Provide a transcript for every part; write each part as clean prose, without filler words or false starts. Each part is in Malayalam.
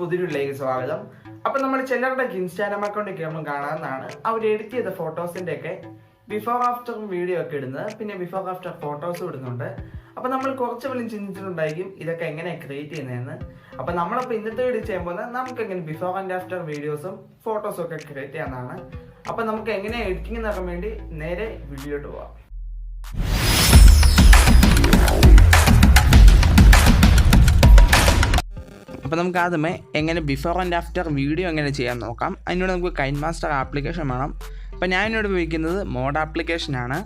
പുതിയൊരുലേക്ക് സ്വാഗതം. അപ്പം നമ്മൾ ചിലരുടെ ഇൻസ്റ്റാഗ്രാം അക്കൗണ്ടൊക്കെ നമ്മൾ കാണാവുന്നതാണ്. അവർ എഡിറ്റ് ചെയ്ത ഫോട്ടോസിൻ്റെ ഒക്കെ ബിഫോർ ആഫ്റ്റർ വീഡിയോ ഒക്കെ ഇടുന്നത്, പിന്നെ ബിഫോർ ആഫ്റ്റർ ഫോട്ടോസും ഇടുന്നുണ്ട്. അപ്പം നമ്മൾ കുറച്ച് പോലും ചിന്തിച്ചിട്ടുണ്ടായിരിക്കും ഇതൊക്കെ എങ്ങനെയാണ് ക്രിയേറ്റ് ചെയ്യുന്നതെന്ന്. അപ്പം നമ്മളപ്പോൾ ഇന്നത്തെ വീഡിയോ ചെയ്യുമ്പോൾ നമുക്ക് എങ്ങനെ ബിഫോർ ആൻഡ് ആഫ്റ്റർ വീഡിയോസും ഫോട്ടോസും ഒക്കെ ക്രിയേറ്റ് ചെയ്യാവുന്നതാണ്. അപ്പം നമുക്ക് എങ്ങനെ എഡിറ്റിംഗ് നടക്കാൻ വേണ്ടി നേരെ വീഡിയോട്ട് പോവാം. അപ്പോൾ നമുക്ക് ആദ്യമേ എങ്ങനെ ബിഫോർ ആൻഡ് ആഫ്റ്റർ വീഡിയോ എങ്ങനെ ചെയ്യാൻ നോക്കാം. അതിനോട് നമുക്ക് കൈൻമാസ്റ്റർ ആപ്ലിക്കേഷൻ വേണം. അപ്പോൾ ഞാനിവിടെ ഉപയോഗിക്കുന്നത് മോഡ് ആപ്ലിക്കേഷനാണ്.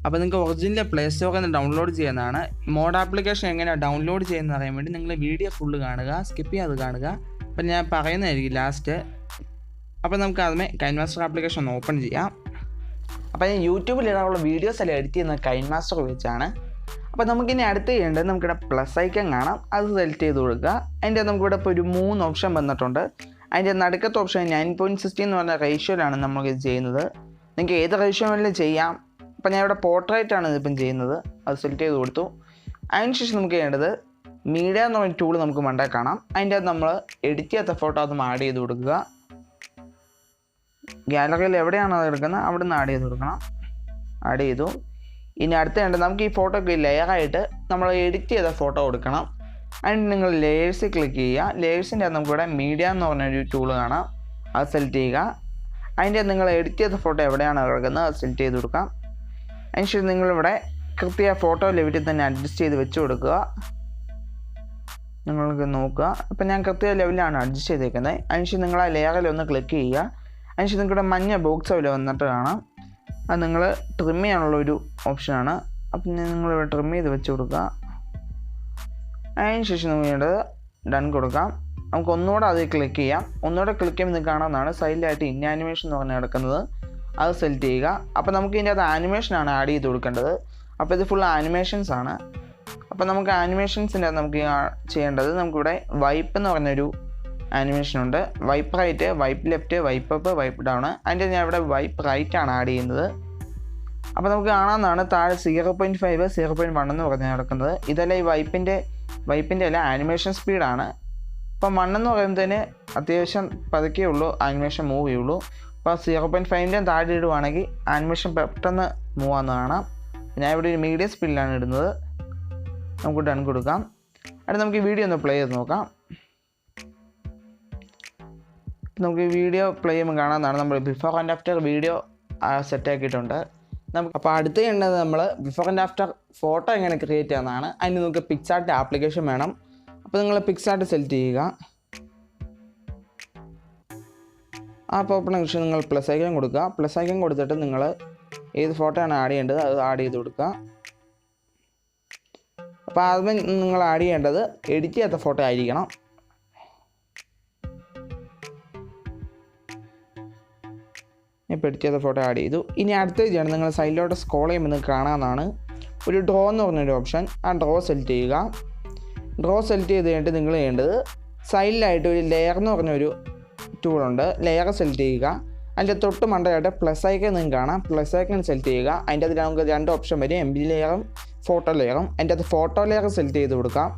അപ്പോൾ നിങ്ങൾക്ക് ഒറിജിനൽ പ്ലേ സ്റ്റോറിൽ നിന്ന് ഡൗൺലോഡ് ചെയ്യുന്നതാണ്. മോഡ് ആപ്ലിക്കേഷൻ എങ്ങനെയാണ് ഡൗൺലോഡ് ചെയ്യുന്നത് അറിയാൻ വേണ്ടി നിങ്ങൾ വീഡിയോ ഫുള്ള് കാണുക, സ്കിപ്പ് ചെയ്യാതെ കാണുക. അപ്പം ഞാൻ പറയുന്നതായിരിക്കും ലാസ്റ്റ്. അപ്പോൾ നമുക്ക് ആദ്യമേ കൈൻമാസ്റ്റർ ആപ്ലിക്കേഷൻ ഒന്ന് ഓപ്പൺ ചെയ്യാം. അപ്പോൾ ഞാൻ യൂട്യൂബിലിടാനുള്ള വീഡിയോസ് എല്ലാം എഡിറ്റ് ചെയ്യുന്നത് കൈൻമാസ്റ്റർ ഉപയോഗിച്ചാണ്. അപ്പോൾ നമുക്കിനി അടുത്ത് ചെയ്യേണ്ടത് നമുക്കിവിടെ പ്ലസ് ഐക്കൺ കാണാം, അത് സെലക്ട് ചെയ്ത് കൊടുക്കുക. അതിൻ്റെ നമുക്കിവിടെ ഇപ്പോൾ ഒരു 3 ഓപ്ഷൻ വന്നിട്ടുണ്ട്. അതിൻ്റെ നടുക്കത്തെ ഓപ്ഷൻ 9.60 എന്ന് പറഞ്ഞ റേഷ്യോയിലാണ് നമ്മളിത് ചെയ്യുന്നത്. നിങ്ങൾക്ക് ഏത് റേഷ്യോ വേണമെങ്കിലും ചെയ്യാം. അപ്പോൾ ഞാൻ ഇവിടെ പോർട്രേറ്റാണ് ഇതിപ്പം ചെയ്യുന്നത്, അത് സെലക്ട് ചെയ്ത് കൊടുത്തു. അതിനുശേഷം നമുക്ക് ചെയ്യേണ്ടത് മീഡിയ എന്ന് പറഞ്ഞ ടൂൾ നമുക്ക് മണ്ടേ കാണാം. അതിൻ്റെ അത് നമ്മൾ എഡിറ്റ് ചെയ്യാത്ത ഫോട്ടോ അത് ആഡ് ചെയ്ത് കൊടുക്കുക. ഗാലറിയിൽ എവിടെയാണോ അത് എടുക്കുന്നത് അവിടെ നിന്ന് ആഡ് ചെയ്ത് കൊടുക്കണം. ആഡ് ചെയ്തു. ഇനി അടുത്ത വേണ്ടത് നമുക്ക് ഈ ഫോട്ടോക്ക് ലെയറായിട്ട് നമ്മൾ എഡിറ്റ് ചെയ്ത ഫോട്ടോ കൊടുക്കണം. അതിന് നിങ്ങൾ ലേയേഴ്സിൽ ക്ലിക്ക് ചെയ്യുക. ലേയേഴ്സിൻ്റെ നമുക്കിവിടെ മീഡിയ എന്ന് പറഞ്ഞൊരു ടൂൾ കാണാം, അത് സെലക്ട് ചെയ്യുക. അതിൻ്റെ നിങ്ങൾ എഡിറ്റ് ചെയ്ത ഫോട്ടോ എവിടെയാണോ കിടക്കുന്നത് അത് സെലക്ട് ചെയ്ത് കൊടുക്കാം. അതിനുശേഷം നിങ്ങളിവിടെ കൃത്യ ഫോട്ടോ ലെവലിൽ തന്നെ അഡ്ജസ്റ്റ് ചെയ്ത് വെച്ച് കൊടുക്കുക. നിങ്ങൾക്ക് നോക്കുക. അപ്പം ഞാൻ കൃത്യ ലെവലിലാണ് അഡ്ജസ്റ്റ് ചെയ്തേക്കുന്നത്. അതിനുശേഷം നിങ്ങൾ ആ ലെയറിൽ ഒന്ന് ക്ലിക്ക് ചെയ്യുക. അതിനുശേഷം നിങ്ങളുടെ മഞ്ഞ ബോക്സ് പോലെ വന്നിട്ട് കാണാം, അത് നിങ്ങൾ ട്രിം ചെയ്യാനുള്ളൊരു ഓപ്ഷനാണ്. അപ്പം നിങ്ങളിവിടെ ട്രിം ചെയ്ത് വെച്ച് കൊടുക്കുക. അതിനുശേഷം നമുക്ക് വേണ്ടത് ഡൺ കൊടുക്കാം. നമുക്ക് ഒന്നുകൂടെ അത് ക്ലിക്ക് ചെയ്യാം. ഒന്നുകൂടെ ക്ലിക്ക് ചെയ്യുമ്പോൾ നിങ്ങൾക്ക് കാണാവുന്നതാണ് സൈഡിലായിട്ട് ഇൻ ആനിമേഷൻ എന്ന് പറഞ്ഞ് കിടക്കുന്നത്, അത് സെലക്ട് ചെയ്യുക. അപ്പോൾ നമുക്ക് ഇതിൻ്റെ അത് ആനിമേഷനാണ് ആഡ് ചെയ്ത് കൊടുക്കേണ്ടത്. അപ്പോൾ ഇത് ഫുൾ ആനിമേഷൻസ് ആണ്. അപ്പോൾ നമുക്ക് ആനിമേഷൻസിൻ്റെ നമുക്ക് ചെയ്യേണ്ടത് നമുക്കിവിടെ വൈപ്പ് എന്ന് പറഞ്ഞൊരു ആനിമേഷനുണ്ട്. Wipe right, wipe left, wipe up, wipe down. അതിൻ്റെ ഞാൻ ഇവിടെ വൈപ്പ് റൈറ്റ് ആണ് ആഡ് ചെയ്യുന്നത്. അപ്പോൾ നമുക്ക് കാണാവുന്നതാണ് താഴെ 0.5, 0.1 എന്ന് പറഞ്ഞ് നടക്കുന്നത്. ഇതെല്ലാം ഈ വൈപ്പിൻ്റെ എല്ലാം ആനിമേഷൻ സ്പീഡാണ്. അപ്പോൾ 1 എന്ന് പറയുന്നതിന് അത്യാവശ്യം പതുക്കേ ഉള്ളൂ ആനിമേഷൻ മൂവ് ചെയ്യുള്ളൂ. അപ്പോൾ 0.5ൻ്റെ താഴെ ഇടുവാണെങ്കിൽ ആനിമേഷൻ പെട്ടെന്ന് മൂവ് ആവുന്ന കാണാം. ഞാൻ ഇവിടെ ഒരു മീഡിയം സ്പീഡിലാണ് ഇടുന്നത്. നമുക്ക് ഡൺ കൊടുക്കാം. അടുത്ത് നമുക്ക് ഈ വീഡിയോ ഒന്ന് പ്ലേ ചെയ്ത് നോക്കാം. നമുക്ക് ഈ വീഡിയോ പ്ലേ ചെയ്യുമ്പോൾ കാണാവുന്നതാണ് നമ്മൾ ബിഫോർ ആൻഡ് ആഫ്റ്റർ വീഡിയോ സെറ്റാക്കിയിട്ടുണ്ട്. അപ്പോൾ അടുത്ത് ചെയ്യേണ്ടത് നമ്മൾ ബിഫോർ ആൻഡ് ആഫ്റ്റർ ഫോട്ടോ എങ്ങനെ ക്രിയേറ്റ് ചെയ്യാവുന്നതാണ്. അതിന് നമുക്ക് പിക്സാർട്ട് ആപ്ലിക്കേഷൻ വേണം. അപ്പോൾ നിങ്ങൾ പിക്സാർട്ട് സെലക്ട് ചെയ്യുക. ആ പോപ്പുള്ള ശേഷം നിങ്ങൾ പ്ലസ് ഐക്കൺ കൊടുക്കുക. പ്ലസ് ഐക്കൺ കൊടുത്തിട്ട് നിങ്ങൾ ഏത് ഫോട്ടോ ആണ് ആഡ് ചെയ്യേണ്ടത് അത് ആഡ് ചെയ്ത് കൊടുക്കുക. അപ്പോൾ ആദ്യമേ നിങ്ങൾ ആഡ് ചെയ്യേണ്ടത് എഡിറ്റ് ചെയ്യാത്ത ഫോട്ടോ ആയിരിക്കണം. ഇപ്പോൾ എഡിറ്റ് ചെയ്ത ഫോട്ടോ ആഡ് ചെയ്തു. ഇനി അടുത്ത ചെയ്യണം, നിങ്ങൾ സൈഡിലോട്ട് സ്ക്രോൾ ചെയ്യുമ്പോൾ നിങ്ങൾക്ക് കാണാവുന്നതാണ് ഒരു ഡ്രോ എന്ന് പറഞ്ഞൊരു ഓപ്ഷൻ. ആ ഡ്രോ സെലക്ട് ചെയ്യുക. ഡ്രോ സെലക്ട് ചെയ്ത് കഴിഞ്ഞിട്ട് നിങ്ങൾ ചെയ്യേണ്ടത് സൈഡിലായിട്ട് ഒരു ലെയർ എന്ന് പറഞ്ഞൊരു ടൂളുണ്ട്, ലെയർ സെലക്ട് ചെയ്യുക. അതിൻ്റെ തൊട്ട് മണ്ടയായിട്ട് പ്ലസ് ഐക്കൺ നിങ്ങൾക്ക് കാണാം, പ്ലസ് ഐക്കൺ സെലക്ട് ചെയ്യുക. അതിൻ്റെ അതിൽ നമുക്ക് 2 ഓപ്ഷൻ വരും, MB ലെയറും ഫോട്ടോ ലെയറും. അതിൻ്റെ അത് ഫോട്ടോ ലെയർ സെലക്ട് ചെയ്ത് കൊടുക്കാം.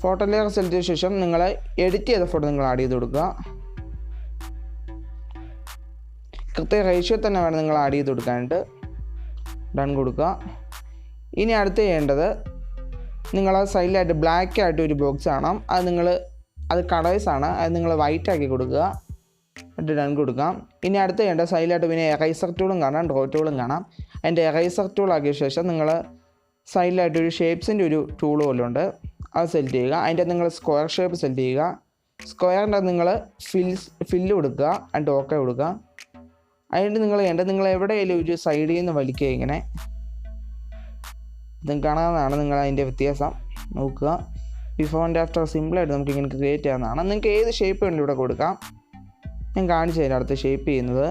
ഫോട്ടോ ലെയർ സെലക്ട് ചെയ്ത ശേഷം നിങ്ങൾ എഡിറ്റ് ചെയ്ത ഫോട്ടോ നിങ്ങൾ ആഡ് ചെയ്ത് കൊടുക്കുക. കൃത്യ റേഷ്യോ തന്നെ വേണം നിങ്ങൾ ആഡ് ചെയ്ത് കൊടുക്കാനായിട്ട്. ഡൺ കൊടുക്കുക. ഇനി അടുത്ത് ചെയ്യേണ്ടത് നിങ്ങൾ സൈഡിലായിട്ട് ബ്ലാക്ക് ആയിട്ട് ഒരു ബോക്സ് കാണാം, അത് കളേഴ്സാണ്, അത് നിങ്ങൾ വൈറ്റ് ആക്കി കൊടുക്കുക. എന്നിട്ട് ഡൺ കൊടുക്കാം. ഇനി അടുത്ത് ചെയ്യേണ്ടത് സൈഡിലായിട്ട് പിന്നെ എറൈസർ ടൂളും കാണാം, ഡ്രോ ടൂളും കാണാം. അതിൻ്റെ എറൈസർ ടൂൾ ആക്കിയ ശേഷം നിങ്ങൾ സൈഡിലായിട്ട് ഒരു ഷേപ്സിൻ്റെ ഒരു ടൂൾ പോലെ ഉണ്ട്, അത് സെലക്ട് ചെയ്യുക. അതിൻ്റെ നിങ്ങൾ സ്ക്വയർ ഷേപ്പ് സെലക്ട് ചെയ്യുക. സ്ക്വയറിൻ്റെ നിങ്ങൾ ഫില്ല് കൊടുക്കുക, അതിൻ്റെ ഓക്കെ കൊടുക്കുക. അതിന് നിങ്ങൾ ചെയ്യേണ്ടത് നിങ്ങൾ എവിടെയെങ്കിലും ഒരു സൈഡിൽ നിന്ന് വലിക്കുക. ഇങ്ങനെ ഇത് കാണാവുന്നതാണ് നിങ്ങൾ അതിൻ്റെ വ്യത്യാസം നോക്കുക. ബിഫോർ ആൻഡ് ആഫ്റ്റർ സിമ്പിളായിട്ട് നമുക്ക് ഇങ്ങനെ ക്രിയേറ്റ് ചെയ്യാവുന്നതാണ്. നിങ്ങൾക്ക് ഏത് ഷേപ്പ് വേണമെങ്കിലും ഇവിടെ കൊടുക്കാം. ഞാൻ കാണിച്ചു തരാം അടുത്ത ഷേപ്പ് ചെയ്യുന്നത്.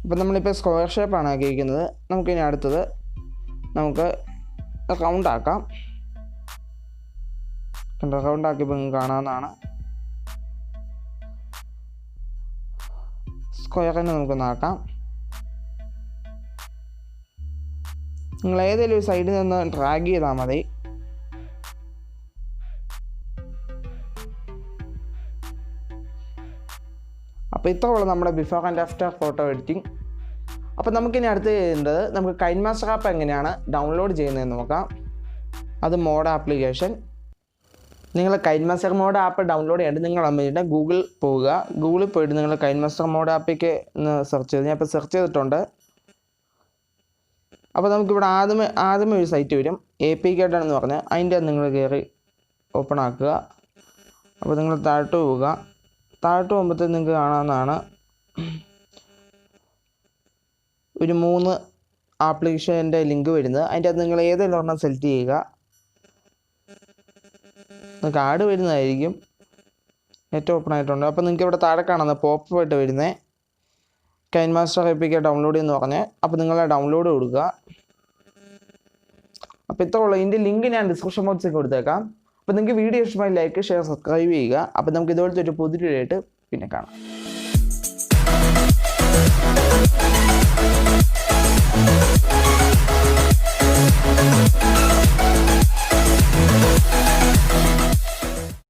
അപ്പം നമ്മളിപ്പോൾ സ്ക്വയർ ഷേപ്പാണ് ആക്കിയിരിക്കുന്നത്. നമുക്കിനി അടുത്തത് നമുക്ക് റൗണ്ട് ആക്കാം. റൗണ്ട് ആക്കിയപ്പോൾ നിങ്ങൾക്ക് കാണാവുന്നതാണ്. സ്ക്വയർ തന്നെ നമുക്കൊന്ന് ആക്കാം. നിങ്ങൾ ഏതെങ്കിലും ഒരു സൈഡിൽ നിന്ന് ഡ്രാഗ് ചെയ്താൽ മതി. അപ്പോൾ ഇത്രയുള്ള നമ്മുടെ before and after photo editing. അപ്പോൾ നമുക്കിനി അടുത്ത് ചെയ്യേണ്ടത് നമുക്ക് കൈൻമാസ്റ്റർ ആപ്പ് എങ്ങനെയാണ് ഡൗൺലോഡ് ചെയ്യുന്നതെന്ന് നോക്കാം. അത് മോഡ് ആപ്ലിക്കേഷൻ. നിങ്ങൾ കൈൻമാസ്റ്റർ മോഡ് ആപ്പ് ഡൗൺലോഡ് ചെയ്യേണ്ടത് നിങ്ങൾ അമ്മയുടെ ഗൂഗിൾ പോവുക. ഗൂഗിളിൽ പോയിട്ട് നിങ്ങൾ കൈൻമാസ്റ്റർ മോഡ് ആപ്പിലേക്ക് സെർച്ച് ചെയ്ത് ഞാൻ ഇപ്പോൾ സെർച്ച് ചെയ്തിട്ടുണ്ട്. അപ്പോൾ നമുക്കിവിടെ ആദ്യമേ ഒരു സൈറ്റ് വരും, APK എന്ന് പറഞ്ഞാൽ അതിൻ്റെ നിങ്ങൾ കയറി ഓപ്പൺ ആക്കുക. അപ്പോൾ നിങ്ങൾ താഴോട്ട് പോവുക. താഴോട്ട് പോകുമ്പോഴത്തേക്ക് നിങ്ങൾക്ക് കാണാവുന്നതാണ് ഒരു 3 ആപ്ലിക്കേഷൻ്റെ ലിങ്ക് വരുന്നത്. അതിൻ്റെ അകത്ത് നിങ്ങൾ ഏതെങ്കിലും ഒരെണ്ണം സെലക്ട് ചെയ്യുക. നിങ്ങൾക്ക് ആഡ് വരുന്നതായിരിക്കും. നെറ്റ് ഓപ്പൺ ആയിട്ടുണ്ട്. അപ്പോൾ നിങ്ങൾക്ക് ഇവിടെ താഴെ കാണുന്ന പോപ്പ് ആയിട്ട് വരുന്നത് കൈൻമാസ്റ്റർ APK ഡൗൺലോഡ് എന്ന് പറഞ്ഞ്. അപ്പോൾ നിങ്ങൾ ഡൗൺലോഡ് കൊടുക്കുക. അപ്പോൾ ഇത്രയുള്ളൂ. ഇതിൻ്റെ ലിങ്ക് ഞാൻ ഡിസ്ക്രിപ്ഷൻ ബോക്സിൽ കൊടുത്തേക്കാം. അപ്പോൾ നിങ്ങൾക്ക് വീഡിയോ ഇഷ്ടമായി ലൈക്ക്, ഷെയർ, സബ്സ്ക്രൈബ് ചെയ്യുക. അപ്പോൾ നമുക്ക് ഇതുപോലത്തെ ഒരു പുതിയ വീഡിയോ ആയിട്ട് പിന്നെ കാണാം.